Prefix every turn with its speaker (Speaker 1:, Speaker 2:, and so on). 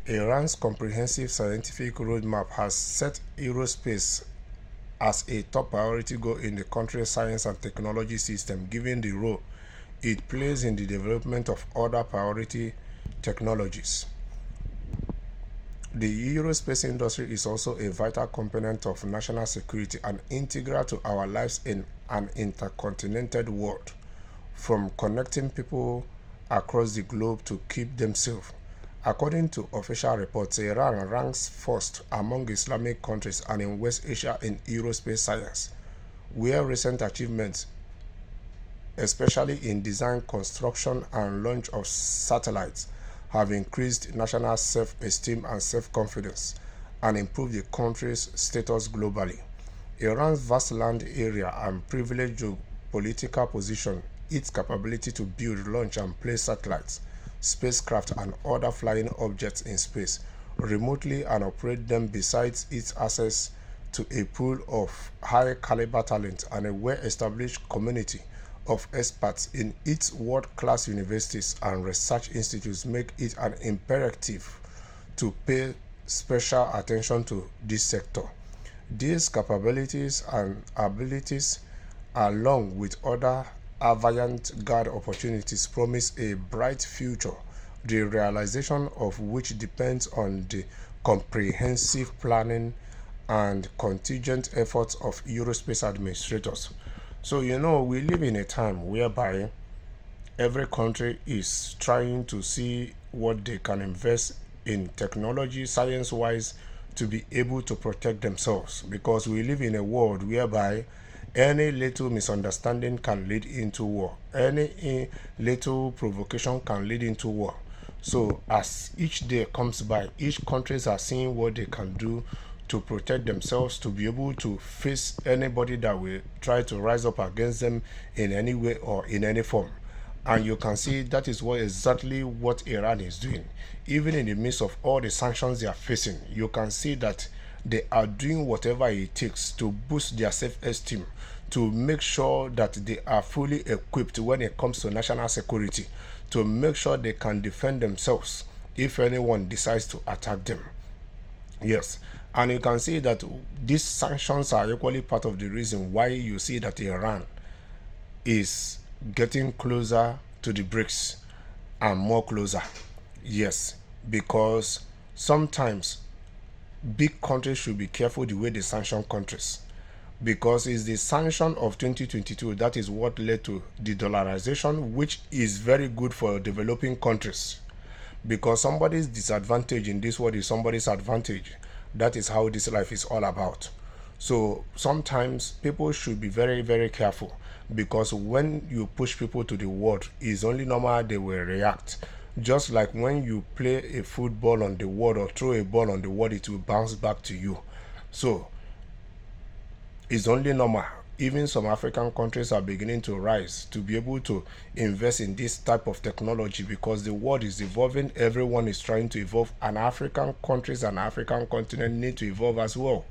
Speaker 1: Iran's comprehensive scientific roadmap has set aerospace as a top priority goal in the country's science and technology system, given the role it plays in the development of other priority technologies. The aerospace industry is also a vital component of national security and integral to our lives in an intercontinental world, from connecting people across the globe to keep them safe. According to official reports, Iran ranks first among Islamic countries and in West Asia in aerospace science, where recent achievements, especially in design, construction, and launch of satellites, have increased national self-esteem and self-confidence and improved the country's status globally. Iran's vast land area and privileged geopolitical position, its capability to build, launch, and place satellites, spacecraft, and other flying objects in space remotely and operate them, besides its access to a pool of high caliber talent and a well-established community of experts in its world-class universities and research institutes, make it an imperative to pay special attention to this sector. These capabilities and abilities, along with other avant-garde opportunities, promise a bright future, the realization of which depends on the comprehensive planning and contingent efforts of aerospace administrators. So, we live in a time whereby every country is trying to see what they can invest in technology, science wise, to be able to protect themselves, because we live in a world whereby any little misunderstanding can lead into war, any little provocation can lead into war. So as each day comes by, each countries are seeing what they can do to protect themselves, to be able to face anybody that will try to rise up against them in any way or in any form. And you can see that is exactly what Iran is doing. Even in the midst of all the sanctions they are facing, you can see that they are doing whatever it takes to boost their self-esteem, to make sure that they are fully equipped when it comes to national security, to make sure they can defend themselves if anyone decides to attack them. Yes, and you can see that these sanctions are equally part of the reason why you see that Iran is getting closer to the BRICS and more closer. Yes, because sometimes big countries should be careful the way they sanction countries, because it's the sanction of 2022 that is what led to the dollarization, which is very good for developing countries, because somebody's disadvantage in this world is somebody's advantage. That is how this life is all about. So sometimes people should be very, very careful, because when you push people to the wall, it's only normal they will react. Just like when you play a football on the wall or throw a ball on the wall, it will bounce back to you. So it's only normal. Even some African countries are beginning to rise to be able to invest in this type of technology, because the world is evolving. Everyone is trying to evolve, and African countries and African continent need to evolve as well.